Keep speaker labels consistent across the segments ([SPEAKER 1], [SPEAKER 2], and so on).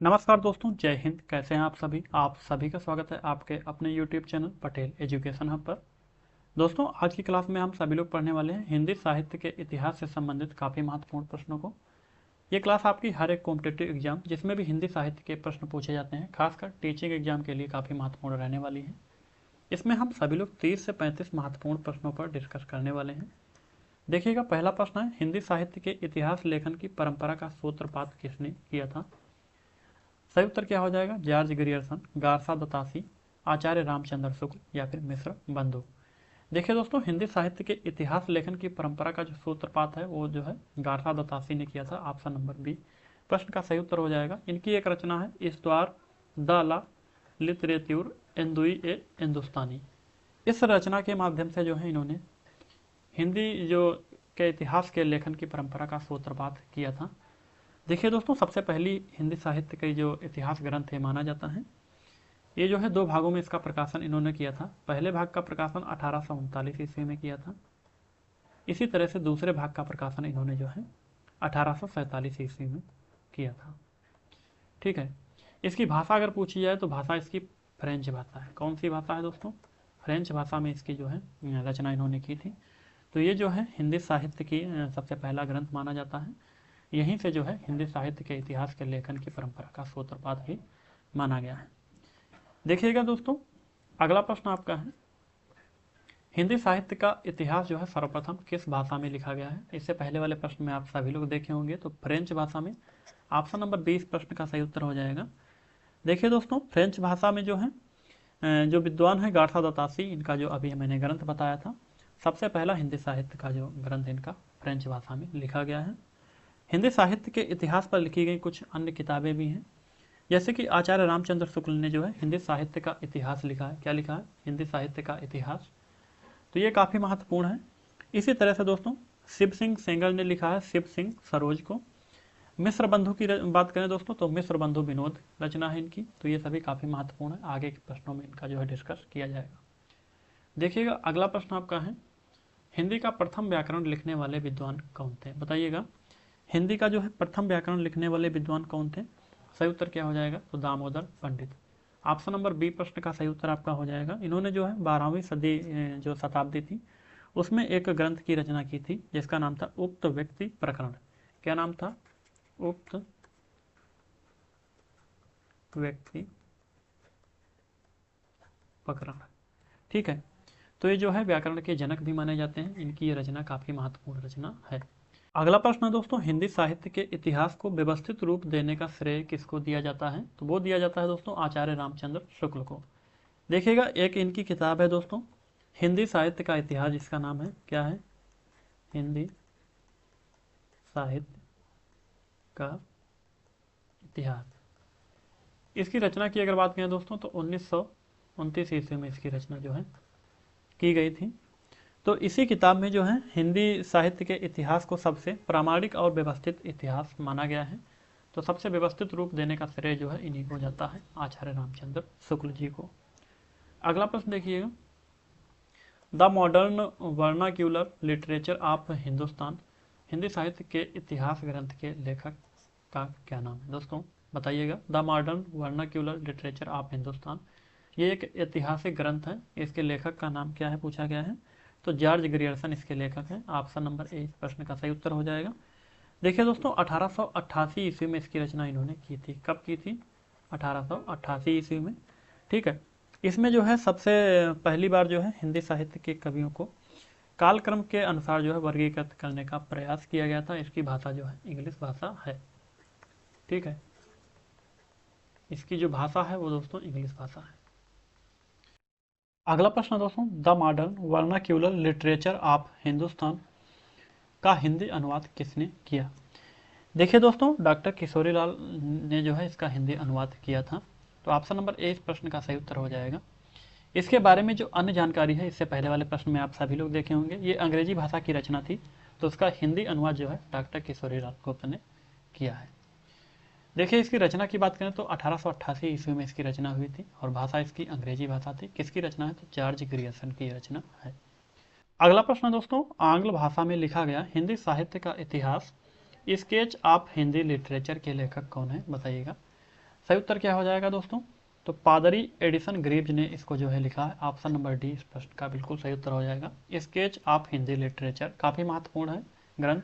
[SPEAKER 1] नमस्कार दोस्तों, जय हिंद। कैसे हैं आप सभी का स्वागत है आपके अपने YouTube channel Patel education hub पर। दोस्तों, आज की क्लास में हम सभी लोग पढ़ने वाले हैं हिंदी साहित्य के इतिहास से संबंधित काफ़ी महत्वपूर्ण प्रश्नों को। ये क्लास आपकी हर एक कॉम्पिटेटिव एग्जाम जिसमें भी हिंदी साहित्य के प्रश्न पूछे जाते हैं, खासकर टीचिंग एग्जाम के लिए काफ़ी महत्वपूर्ण रहने वाली है। इसमें हम सभी लोग 30 से 35 महत्वपूर्ण प्रश्नों पर डिस्कस करने वाले हैं। देखिएगा, पहला प्रश्न है, हिंदी साहित्य के इतिहास लेखन की परंपरा का सूत्रपात किसने किया था? सही उत्तर क्या हो जाएगा? जॉर्ज ग्रियर्सन, गारसा दत्तासी, आचार्य रामचंद्र शुक्ल या फिर मिश्र बंधु। देखिए दोस्तों, हिंदी साहित्य के इतिहास लेखन की परंपरा का जो सूत्रपात है वो जो है गारसा दत्तासी ने किया था। ऑप्शन नंबर बी प्रश्न का सही उत्तर हो जाएगा। इनकी एक रचना है इस्तवार द ला लिटरेच्यूर एंदुई ए हिंदुस्तानी। इस रचना के माध्यम से जो है इन्होंने हिंदी जो के इतिहास के लेखन की परंपरा का सूत्रपात किया था। देखिए दोस्तों, सबसे पहली हिंदी साहित्य का जो इतिहास ग्रंथ है माना जाता है, ये जो है दो भागों में इसका प्रकाशन इन्होंने किया था। पहले भाग का प्रकाशन 1839 ईस्वी में किया था। इसी तरह से दूसरे भाग का प्रकाशन इन्होंने जो है 1847 ईस्वी में किया था। ठीक है। इसकी भाषा अगर पूछी जाए तो भाषा इसकी फ्रेंच भाषा है। कौन सी भाषा है दोस्तों? फ्रेंच भाषा में इसकी जो है रचना इन्होंने की थी। तो ये जो है हिंदी साहित्य की सबसे पहला ग्रंथ माना जाता है। यहीं से जो है हिंदी साहित्य के इतिहास के लेखन की परंपरा का सूत्रपात भी माना गया है। देखिएगा दोस्तों, अगला प्रश्न आपका है, हिंदी साहित्य का इतिहास जो है सर्वप्रथम किस भाषा में लिखा गया है? इससे पहले वाले प्रश्न में आप सभी लोग देखे होंगे, तो फ्रेंच भाषा में। ऑप्शन नंबर 20 प्रश्न का सही उत्तर हो जाएगा। देखिए दोस्तों, फ्रेंच भाषा में जो है जो विद्वान है गारसा दत्तासी, इनका जो अभी मैंने ग्रंथ बताया था, सबसे पहला हिंदी साहित्य का जो ग्रंथ इनका फ्रेंच भाषा में लिखा गया है। हिंदी साहित्य के इतिहास पर लिखी गई कुछ अन्य किताबें भी हैं, जैसे कि आचार्य रामचंद्र शुक्ल ने जो है हिंदी साहित्य का इतिहास लिखा है। क्या लिखा है? हिंदी साहित्य का इतिहास। तो ये काफ़ी महत्वपूर्ण है। इसी तरह से दोस्तों, शिव सिंह सेंगर ने लिखा है शिव सिंह सरोज को। मिश्र बंधु की बात करें दोस्तों, तो मिश्र बंधु विनोद रचना है इनकी। तो ये सभी काफ़ी महत्वपूर्ण है, आगे के प्रश्नों में इनका जो है डिस्कस किया जाएगा। देखिएगा, अगला प्रश्न आपका है, हिंदी का प्रथम व्याकरण लिखने वाले विद्वान कौन थे? बताइएगा, हिंदी का जो है प्रथम व्याकरण लिखने वाले विद्वान कौन थे? सही उत्तर क्या हो जाएगा? तो दामोदर पंडित। ऑप्शन नंबर बी प्रश्न का सही उत्तर आपका हो जाएगा। इन्होंने जो है 12वीं सदी जो शताब्दी थी उसमें एक ग्रंथ की रचना की थी जिसका नाम था उक्त व्यक्ति प्रकरण। क्या नाम था? उक्त व्यक्ति प्रकरण। ठीक है। तो ये जो है व्याकरण के जनक भी माने जाते हैं। इनकी ये रचना काफ़ी महत्वपूर्ण रचना है। अगला प्रश्न है दोस्तों, हिंदी साहित्य के इतिहास को व्यवस्थित रूप देने का श्रेय किसको दिया जाता है? तो वो दिया जाता है दोस्तों आचार्य रामचंद्र शुक्ल को। देखिएगा, एक इनकी किताब है दोस्तों, हिंदी साहित्य का इतिहास, जिसका नाम है, क्या है? हिंदी साहित्य का इतिहास। इसकी रचना की अगर बात करें दोस्तों, तो 1929 ईस्वी में इसकी रचना जो है की गई थी। तो इसी किताब में जो है हिंदी साहित्य के इतिहास को सबसे प्रामाणिक और व्यवस्थित इतिहास माना गया है। तो सबसे व्यवस्थित रूप देने का श्रेय जो है इन्हीं को जाता है, आचार्य रामचंद्र शुक्ल जी को। अगला प्रश्न देखिएगा, the modern vernacular literature of Hindustan, Hindi साहित्य के इतिहास ग्रंथ के लेखक का क्या नाम है? दोस्तों बताइएगा, the modern vernacular literature of Hindustan, ये एक ऐतिहासिक ग्रंथ है। इसके लेखक का नाम क्या है पूछा गया है? तो जॉर्ज ग्रियर्सन इसके लेखक हैं। ऑप्शन नंबर ए प्रश्न का सही उत्तर हो जाएगा। देखिए दोस्तों, 1888 ईस्वी में इसकी रचना इन्होंने की थी। कब की थी? 1888 ईस्वी में। ठीक है। इसमें जो है सबसे पहली बार जो है हिंदी साहित्य के कवियों को कालक्रम के अनुसार जो है वर्गीकृत करने का प्रयास किया गया था। इसकी भाषा जो है इंग्लिश भाषा है। ठीक है। इसकी जो भाषा है वो दोस्तों इंग्लिश भाषा है। अगला प्रश्न दोस्तों, the modern vernacular literature of Hindustan का हिंदी अनुवाद किसने किया? देखिए दोस्तों, डॉक्टर किशोरी लाल ने जो है इसका हिंदी अनुवाद किया था। तो ऑप्शन नंबर ए इस प्रश्न का सही उत्तर हो जाएगा। इसके बारे में जो अन्य जानकारी है, इससे पहले वाले प्रश्न में आप सभी लोग देखे होंगे, ये अंग्रेजी भाषा की रचना थी। तो उसका हिंदी अनुवाद जो है डॉक्टर किशोरी लाल गुप्त ने किया है। देखिए, इसकी रचना की बात करें तो 1888 ईस्वी में इसकी रचना हुई थी और भाषा इसकी अंग्रेजी भाषा थी। किसकी रचना है? तो जॉर्ज ग्रियर्सन की रचना है। अगला प्रश्न दोस्तों, आंग्ल भाषा में लिखा गया हिंदी साहित्य का इतिहास स्केच ऑफ हिंदी लिटरेचर के लेखक कौन है? बताइएगा। सही उत्तर क्या हो जाएगा दोस्तों? तो पादरी एडिसन ग्रीव्स ने इसको जो है लिखा है। ऑप्शन नंबर डी इस प्रश्न का बिल्कुल सही उत्तर हो जाएगा। स्केच ऑफ हिंदी लिटरेचर काफ़ी महत्वपूर्ण है ग्रंथ।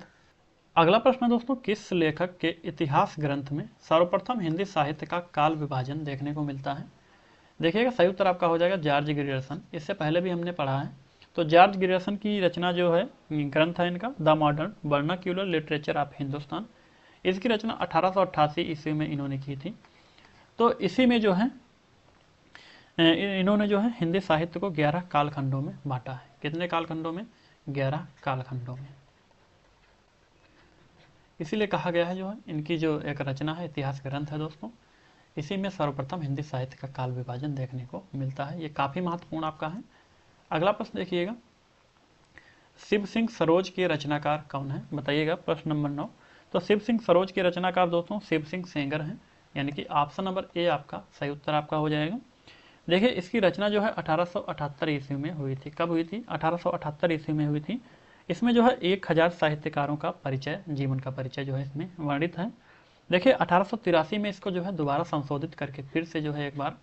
[SPEAKER 1] अगला प्रश्न है दोस्तों, किस लेखक के इतिहास ग्रंथ में सर्वप्रथम हिंदी साहित्य का काल विभाजन देखने को मिलता है? देखिएगा सही उत्तर आपका हो जाएगा जॉर्ज ग्रियर्सन। इससे पहले भी हमने पढ़ा है। तो जॉर्ज ग्रियर्सन की रचना जो है, ग्रंथ है इनका the modern vernacular literature of Hindustan. इसकी रचना 1888 ईस्वी में इन्होंने की थी। तो इसी में जो है इन्होंने जो है हिंदी साहित्य को 11 कालखंडों में बांटा है। कितने कालखंडों में? 11 कालखंडों में। इसीलिए कहा गया है जो है इनकी जो एक रचना है, इतिहास ग्रंथ है दोस्तों, इसी में सर्वप्रथम हिंदी साहित्य का काल विभाजन देखने को मिलता है। ये काफ़ी महत्वपूर्ण आपका है। अगला प्रश्न देखिएगा, शिव सिंह सरोज के रचनाकार कौन है? बताइएगा। प्रश्न नंबर 9। तो शिव सिंह सरोज के रचनाकार दोस्तों शिव सिंह सेंगर हैं, यानी कि ऑप्शन नंबर ए आपका सही उत्तर आपका हो जाएगा। देखिए इसकी रचना जो है 1878 ईस्वी में हुई थी। कब हुई थी? 1878 ईस्वी में हुई थी। इसमें जो है 1000 साहित्यकारों का परिचय, जीवन का परिचय जो है इसमें वर्णित है। देखिए 1883 में इसको जो है दोबारा संशोधित करके फिर से जो है एक बार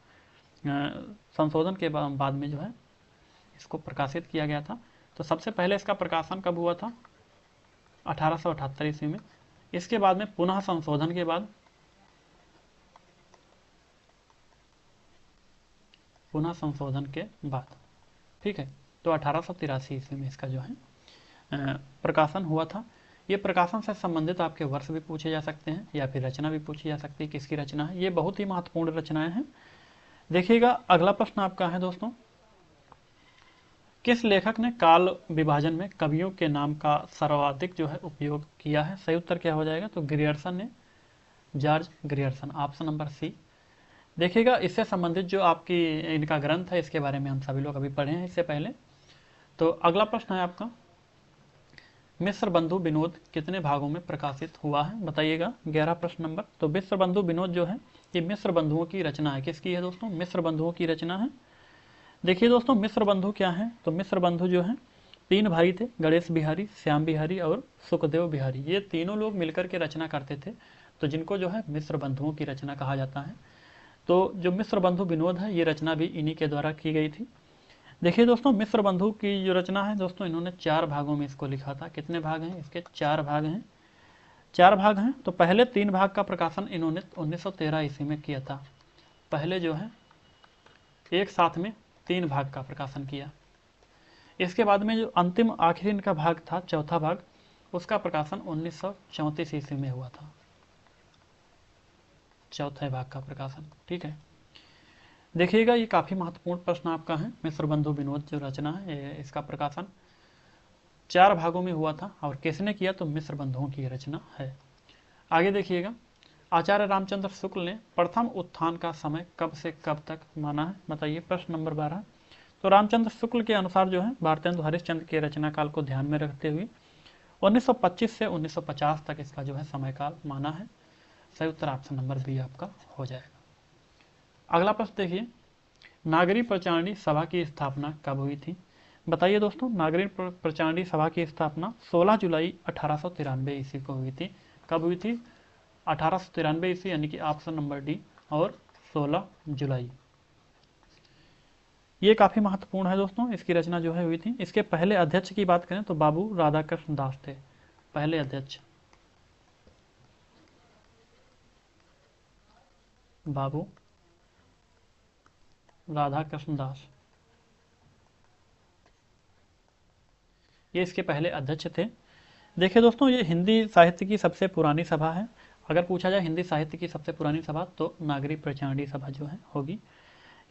[SPEAKER 1] संशोधन के बाद में जो है इसको प्रकाशित किया गया था। तो सबसे पहले इसका प्रकाशन कब हुआ था? 1878 ईस्वी में। इसके बाद में पुनः संशोधन के बाद ठीक है, तो 1883 ईस्वी में इसका जो है प्रकाशन हुआ था। ये प्रकाशन से संबंधित आपके वर्ष भी पूछे जा सकते हैं या फिर रचना भी पूछी जा सकती है, किसकी रचना है। ये बहुत ही महत्वपूर्ण रचनाएं हैं। देखिएगा अगला प्रश्न आपका है दोस्तों, किस लेखक ने काल विभाजन में कवियों के नाम का सर्वाधिक जो है उपयोग किया है? सही उत्तर क्या हो जाएगा? तो ग्रियर्सन ने, George Grierson, option number C. देखिएगा इससे संबंधित जो आपकी इनका ग्रंथ है, इसके बारे में हम सभी लोग अभी पढ़े हैं इससे पहले। तो अगला प्रश्न है आपका, मिश्र बंधु विनोद कितने भागों में प्रकाशित हुआ है? बताइएगा। 11 प्रश्न नंबर। तो मिश्र बंधु विनोद जो है ये मिश्र बंधुओं की रचना है। किसकी है दोस्तों? मिश्र बंधुओं की रचना है। देखिए दोस्तों मिश्र बंधु क्या है? तो मिश्र बंधु जो है 3 भाई थे, गणेश बिहारी, श्याम बिहारी और सुखदेव बिहारी। ये तीनों लोग मिलकर के रचना करते थे, तो जिनको जो है मिश्र बंधुओं की रचना कहा जाता है। तो जो मिश्र बंधु विनोद है ये रचना भी इन्हीं के द्वारा की गई थी। देखिए दोस्तों मिश्र बंधु की जो रचना है दोस्तों, इन्होंने 4 भागों में इसको लिखा था। कितने भाग हैं इसके? 4 भाग हैं। 4 भाग हैं। तो पहले 3 भाग का प्रकाशन इन्होंने 1913 ईस्वी में किया था। पहले जो है एक साथ में 3 भाग का प्रकाशन किया। इसके बाद में जो अंतिम आखिरी इनका भाग था, चौथा भाग, उसका प्रकाशन 1934 ईस्वी में हुआ था, चौथे भाग का प्रकाशन। ठीक है, देखिएगा ये काफ़ी महत्वपूर्ण प्रश्न आपका है। मिश्र बंधु विनोद जो रचना है इसका प्रकाशन 4 भागों में हुआ था, और किसने किया? तो मिश्र बंधुओं की रचना है। आगे देखिएगा, आचार्य रामचंद्र शुक्ल ने प्रथम उत्थान का समय कब से कब तक माना है? बताइए। प्रश्न नंबर 12। तो रामचंद्र शुक्ल के अनुसार जो है भारतेंदु हरिश्चंद्र के रचना काल को ध्यान में रखते हुए 1925 से 1950 तक इसका जो है समय काल माना है। सही उत्तर ऑप्शन नंबर बी आपका हो जाएगा। अगला प्रश्न देखिए, नागरी प्रचारणी सभा की स्थापना कब हुई थी? बताइए दोस्तों। नागरी प्रचारणी सभा की स्थापना 16 जुलाई 1893 ईस्वी को हुई थी। कब हुई थी? 1893 ईस्वी, यानी कि ऑप्शन नंबर डी, और 16 जुलाई। ये काफ़ी महत्वपूर्ण है दोस्तों। इसकी रचना जो है हुई थी। इसके पहले अध्यक्ष की बात करें तो बाबू राधाकृष्ण दास थे पहले अध्यक्ष। बाबू राधाकृष्ण दास, ये इसके पहले अध्यक्ष थे। देखिए दोस्तों ये हिंदी साहित्य की सबसे पुरानी सभा है। अगर पूछा जाए हिंदी साहित्य की सबसे पुरानी सभा, तो नागरी प्रचारणी सभा जो है होगी।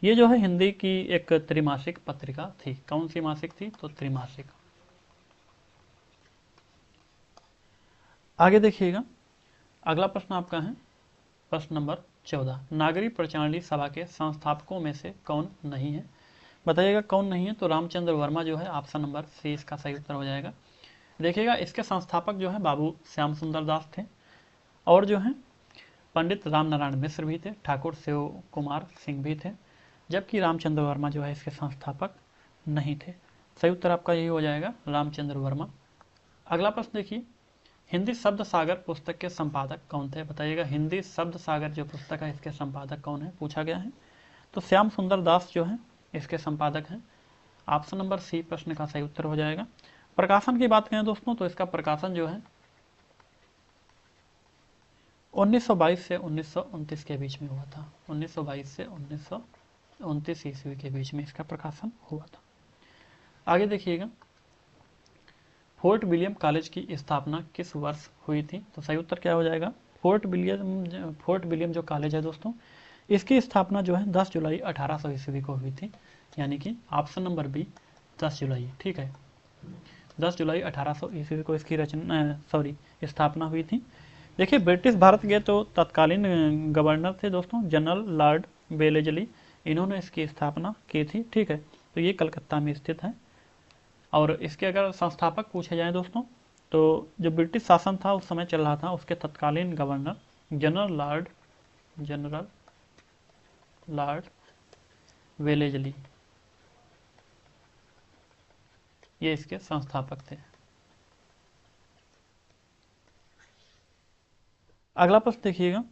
[SPEAKER 1] ये जो है हिंदी की एक त्रिमासिक पत्रिका थी। कौन सी मासिक थी? तो त्रिमासिक। आगे देखिएगा, अगला प्रश्न आपका है प्रश्न नंबर 14। नागरी प्रचारणी सभा के संस्थापकों में से कौन नहीं है? बताइएगा कौन नहीं है? तो रामचंद्र वर्मा जो है, ऑप्शन नंबर सी इसका सही उत्तर हो जाएगा। देखिएगा इसके संस्थापक जो है बाबू श्याम सुंदर दास थे, और जो है पंडित राम नारायण मिश्र भी थे, ठाकुर शिव कुमार सिंह भी थे, जबकि रामचंद्र वर्मा जो है इसके संस्थापक नहीं थे। सही उत्तर आपका यही हो जाएगा, रामचंद्र वर्मा। अगला प्रश्न देखिए, हिंदी शब्द सागर पुस्तक के संपादक कौन थे, बताइएगा। हिंदी शब्द सागर जो पुस्तक है इसके संपादक कौन है, पूछा गया है। तो श्याम सुंदर दास जो है इसके संपादक हैं। ऑप्शन नंबर सी प्रश्न का सही उत्तर हो जाएगा। प्रकाशन की बात करें दोस्तों तो इसका प्रकाशन जो है 1922 से 1929 के बीच में हुआ था। 1922 से 1929 ईस्वी के बीच में इसका प्रकाशन हुआ था। आगे देखिएगा, फोर्ट विलियम कॉलेज की स्थापना किस वर्ष हुई थी, तो सही उत्तर क्या हो जाएगा। फोर्ट विलियम जो कॉलेज है दोस्तों, इसकी स्थापना जो है 10 जुलाई 1800 ईस्वी को हुई थी, यानी कि ऑप्शन नंबर बी 10 जुलाई, ठीक है। 10 जुलाई 1800 ईस्वी को इसकी स्थापना हुई थी। देखिए, ब्रिटिश भारत के तो तत्कालीन गवर्नर थे दोस्तों जनरल लॉर्ड वेलेजली, इन्होंने इसकी स्थापना की थी, ठीक है। तो ये कलकत्ता में स्थित है। और इसके अगर संस्थापक पूछे जाएं दोस्तों, तो जो ब्रिटिश शासन था उस समय चल रहा था, उसके तत्कालीन गवर्नर जनरल लॉर्ड वेलेजली, ये इसके संस्थापक थे। अगला प्रश्न देखिएगा,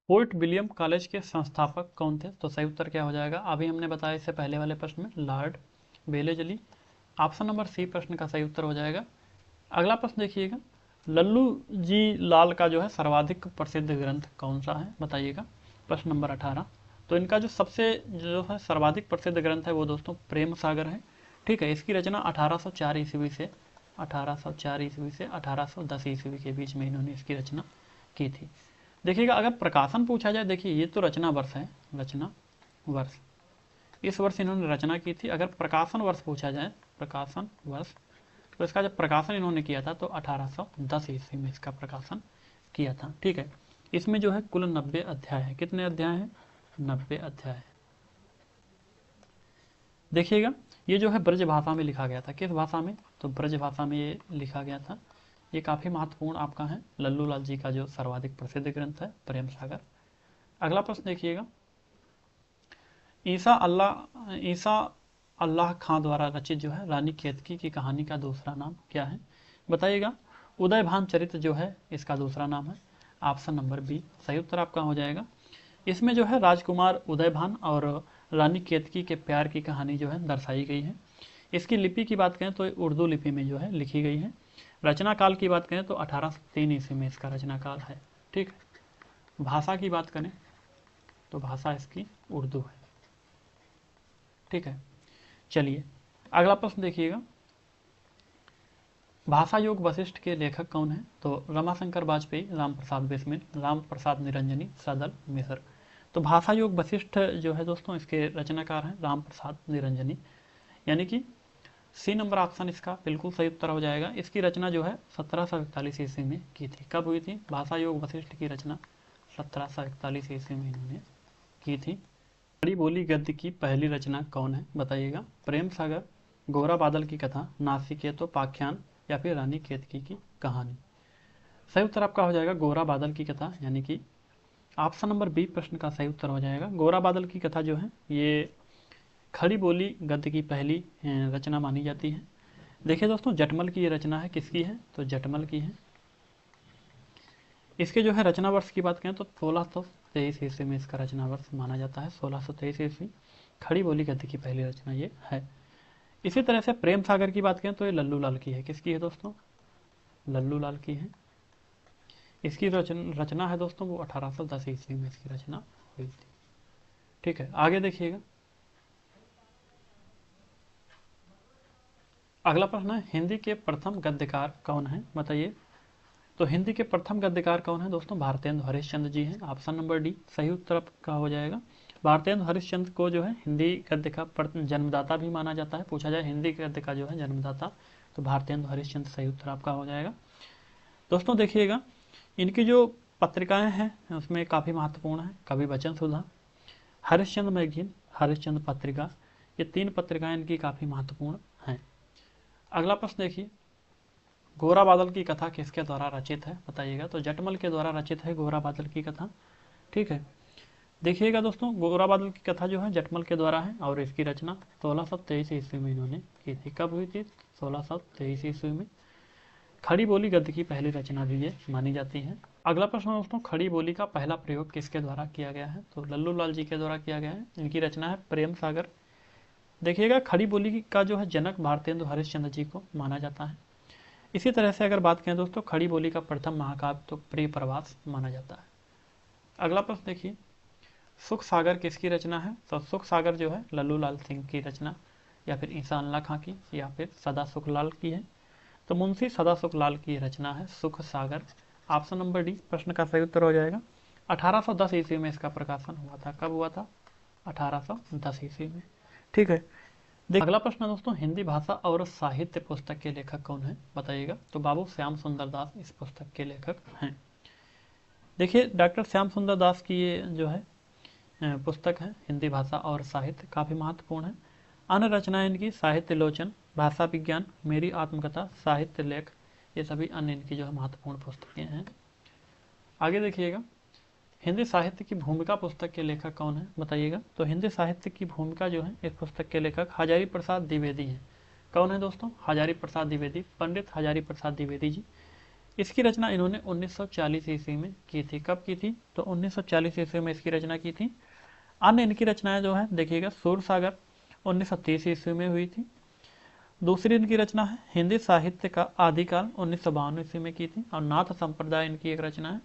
[SPEAKER 1] फोर्ट विलियम कॉलेज के संस्थापक कौन थे, तो सही उत्तर क्या हो जाएगा। अभी हमने बताया इससे पहले वाले प्रश्न में Lord Wellesley, option number C प्रश्न का सही उत्तर हो जाएगा। अगला प्रश्न देखिएगा, लल्लू जी लाल का जो है सर्वाधिक प्रसिद्ध ग्रंथ कौन सा है, बताइएगा। प्रश्न नंबर 18। तो इनका जो सबसे जो है सर्वाधिक प्रसिद्ध ग्रंथ है वो दोस्तों प्रेम सागर है, ठीक है। इसकी रचना 1804 ईस्वी से 1810 ईस्वी के बीच में इन्होंने इसकी रचना की थी। देखिएगा, अगर प्रकाशन पूछा जाए, देखिए ये तो रचना वर्ष है, रचना वर्ष, इस वर्ष इन्होंने रचना की थी। अगर प्रकाशन वर्ष पूछा जाए, प्रकाशन वर्ष, तो इसका जब प्रकाशन इन्होंने किया था तो 1810 ईस्वी में इसका प्रकाशन किया था, ठीक है। इसमें जो है कुल 90 अध्याय है। कितने अध्याय हैं, 90 अध्याय। देखिएगा, ये जो है ब्रज भाषा में लिखा गया था। किस भाषा में, तो ब्रज भाषा में ये लिखा गया था। ये काफ़ी महत्वपूर्ण आपका है, लल्लू लाल जी का जो सर्वाधिक प्रसिद्ध ग्रंथ है प्रेम सागर। अगला प्रश्न देखिएगा, ईसा अल्लाह खां द्वारा रचित जो है रानी केतकी की कहानी का दूसरा नाम क्या है, बताइएगा। उदय भान चरित्र जो है इसका दूसरा नाम है, ऑप्शन नंबर बी सही उत्तर आपका हो जाएगा। इसमें जो है राजकुमार उदय भान और रानी केतकी के प्यार की कहानी जो है दर्शाई गई है। इसकी लिपि की बात करें तो उर्दू लिपि में जो है लिखी गई है। रचना काल की बात करें तो 1803 ईस्वी में इसका रचना काल है, ठीक है। भाषा की बात करें तो भाषा इसकी उर्दू है, ठीक है। चलिए अगला प्रश्न देखिएगा, भाषा योग वशिष्ठ के लेखक कौन है, तो रमाशंकर वाजपेयी, राम प्रसाद बिस्मिल, राम प्रसाद निरंजनी, सदल मिश्र। तो भाषा योग वशिष्ठ जो है दोस्तों इसके रचनाकार हैं राम प्रसाद निरंजनी, यानी कि सी नंबर ऑप्शन इसका बिल्कुल सही उत्तर हो जाएगा। इसकी रचना जो है 1741 ईस्वी में की थी। कब हुई थी, भाषा योग वशिष्ठ की रचना 1741 ईस्वी में इन्होंने की थी। खड़ी बोली गद्य की पहली रचना कौन है, बताइएगा। प्रेम सागर, गोरा बादल की कथा, नासिकेतोपाख्यान या फिर रानी केतकी की कहानी। सही उत्तर आपका हो जाएगा गोरा बादल की कथा, यानी कि ऑप्शन नंबर बी प्रश्न का सही उत्तर हो जाएगा। गोरा बादल की कथा जो है ये खड़ी बोली गद्य की पहली रचना मानी जाती है। देखिए दोस्तों, जटमल की ये रचना है, किसकी है, तो जटमल की है। इसके जो है रचना वर्ष की बात करें तो 1623 ईस्वी में इसका रचना वर्ष माना जाता है, 1623 ईस्वी। खड़ी बोली गद्य की पहली रचना ये है। इसी तरह से प्रेम सागर की बात करें तो ये लल्लू लाल की है। किसकी है दोस्तों, लल्लू लाल की है। इसकी रचना है दोस्तों वो 1810 ईस्वी में इसकी रचना हुई थी, ठीक है। आगे देखिएगा, अगला प्रश्न है, हिंदी के प्रथम गद्यकार कौन है, बताइए। तो हिंदी के प्रथम गद्यकार कौन है दोस्तों, भारतेंदु हरिश्चंद्र जी हैं, ऑप्शन नंबर डी सही उत्तर आपका हो जाएगा। भारतेंदु हरिश्चंद्र को जो है हिंदी गद्य का जन्मदाता भी माना जाता है। पूछा जाए हिंदी गद्य का जो है जन्मदाता, तो भारतेंदु हरिश्चंद्र सही उत्तर आपका हो जाएगा। दोस्तों देखिएगा, इनकी जो पत्रिकाएं हैं उसमें काफ़ी महत्वपूर्ण है, कवि वचन सुधा, हरिश्चंद्र मैगजीन, हरिश्चंद्र पत्रिका, ये 3 पत्रिकाएं इनकी काफ़ी महत्वपूर्ण हैं। अगला प्रश्न देखिए, गोरा बादल की कथा किसके द्वारा रचित है, बताइएगा। तो जटमल के द्वारा रचित है गोरा बादल की कथा, ठीक है। देखिएगा दोस्तों, गोरा बादल की कथा जो है जटमल के द्वारा है और इसकी रचना 1623 ईस्वी में इन्होंने की थी। कब हुई थी? 1623 ईस्वी में। खड़ी बोली गद्य की पहली रचना भी ये मानी जाती है। अगला प्रश्न दोस्तों, खड़ी बोली का पहला प्रयोग किसके द्वारा किया गया है? तो लल्लू लाल जी के द्वारा किया गया है। इनकी रचना है प्रेम सागर। देखिएगा, खड़ी बोली का जो है जनक भारतेंदु हरिश्चंद्र जी को माना जाता है। इसी तरह से अगर बात करें दोस्तों, खड़ी बोली का प्रथम महाकाव्य तो प्रिय प्रवास माना जाता है। अगला प्रश्न देखिए, सुख सागर किसकी रचना है? तो सुख सागर जो है लल्लू लाल सिंह की रचना, या फिर ईसा अल्लाह खां की, या फिर सदा सुखलाल की है। तो मुंशी सदा सुखलाल की रचना है सुख सागर। ऑप्शन नंबर डी प्रश्न का सही उत्तर हो जाएगा। 1810 ईस्वी में इसका प्रकाशन हुआ था। कब हुआ था? 1810 ईस्वी में। ठीक है। अगला प्रश्न दोस्तों, हिंदी भाषा और साहित्य पुस्तक के लेखक कौन है? बताइएगा। तो बाबू श्याम सुंदर दास इस पुस्तक के लेखक हैं। देखिए, डॉक्टर श्याम सुंदर दास की ये जो है पुस्तक है हिंदी भाषा और साहित्य, काफ़ी महत्वपूर्ण है। अन्य रचनाएं इनकी साहित्य लोचन, भाषा विज्ञान, मेरी आत्मकथा, साहित्य लेख, ये सभी अन्य इनकी जो है महत्वपूर्ण पुस्तकें हैं। आगे देखिएगा, हिंदी साहित्य की भूमिका पुस्तक के लेखक कौन है? बताइएगा। तो हिंदी साहित्य की भूमिका जो है इस पुस्तक के लेखक हजारी प्रसाद द्विवेदी हैं। कौन है दोस्तों? हजारी प्रसाद द्विवेदी, पंडित हजारी प्रसाद द्विवेदी जी। इसकी रचना इन्होंने 1940 ईस्वी में की थी। कब की थी? तो 1940 ईस्वी में इसकी रचना की थी। अन्य इनकी रचनाएं जो है देखिएगा, सूर सागर 1930 ईस्वी में हुई थी। दूसरी इनकी रचना है हिंदी साहित्य का आदिकाल 1952 ईस्वी में की थी। और नाथ संप्रदाय इनकी एक रचना है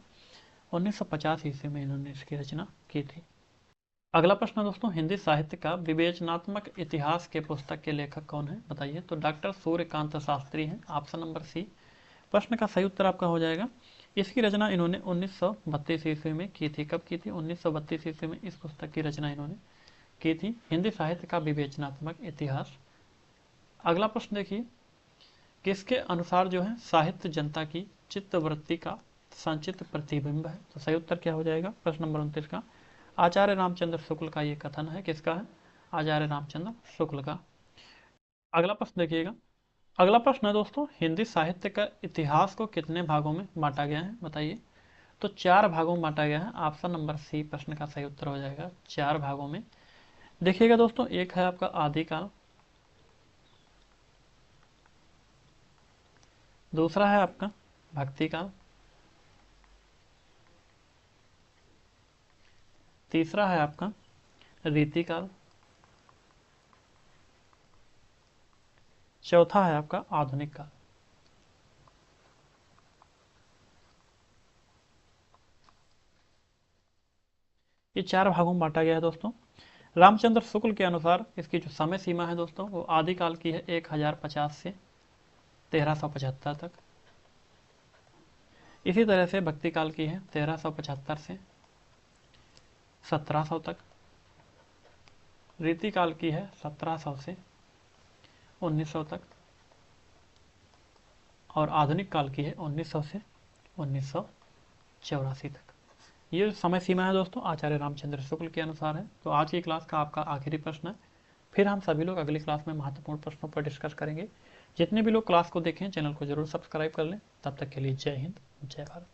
[SPEAKER 1] 1950 ईस्वी में इन्होंने इसकी रचना की थी। अगला प्रश्न दोस्तों, हिंदी साहित्य का विवेचनात्मक इतिहास के पुस्तक के लेखक कौन है? बताइए। तो डॉक्टर सूर्यकांत शास्त्री हैं। ऑप्शन नंबर सी प्रश्न का सही उत्तर आपका हो जाएगा। इसकी रचना इन्होंने 1932 ईस्वी में की थी। कब की थी? 1932 ईस्वी में इस पुस्तक की रचना इन्होंने की थी, हिंदी साहित्य का विवेचनात्मक इतिहास। अगला प्रश्न देखिए, किसके अनुसार जो है साहित्य जनता की चित्तवृत्ति का संचित प्रतिबिंब है? तो सही उत्तर क्या हो जाएगा प्रश्न नंबर 29 का? आचार्य रामचंद्र शुक्ल का ये कथन है। किसका है? आचार्य रामचंद्र शुक्ल का। अगला प्रश्न देखिएगा, अगला प्रश्न है दोस्तों, हिंदी साहित्य का इतिहास को कितने भागों में बांटा गया है? बताइए। तो 4 भागों में बांटा गया है। ऑप्शन नंबर सी प्रश्न का सही उत्तर हो जाएगा, 4 भागों में। देखिएगा दोस्तों, एक है आपका आदिकाल, दूसरा है आपका भक्ति काल, तीसरा है आपका रीतिकाल, चौथा है आपका आधुनिक काल। ये 4 भागों में बांटा गया है दोस्तों। रामचंद्र शुक्ल के अनुसार इसकी जो समय सीमा है दोस्तों, वो आदिकाल की है 1050 से 1375 तक। इसी तरह से भक्ति काल की है 1375 से 1700 तक। रीति काल की है 1700 से 1900 तक। और आधुनिक काल की है 1900 से 1984 तक। ये समय सीमा है दोस्तों आचार्य रामचंद्र शुक्ल के अनुसार है। तो आज की क्लास का आपका आखिरी प्रश्न है। फिर हम सभी लोग अगली क्लास में महत्वपूर्ण प्रश्नों पर डिस्कस करेंगे। जितने भी लोग क्लास को देखें, चैनल को जरूर सब्सक्राइब कर लें। तब तक के लिए जय हिंद, जय भारत।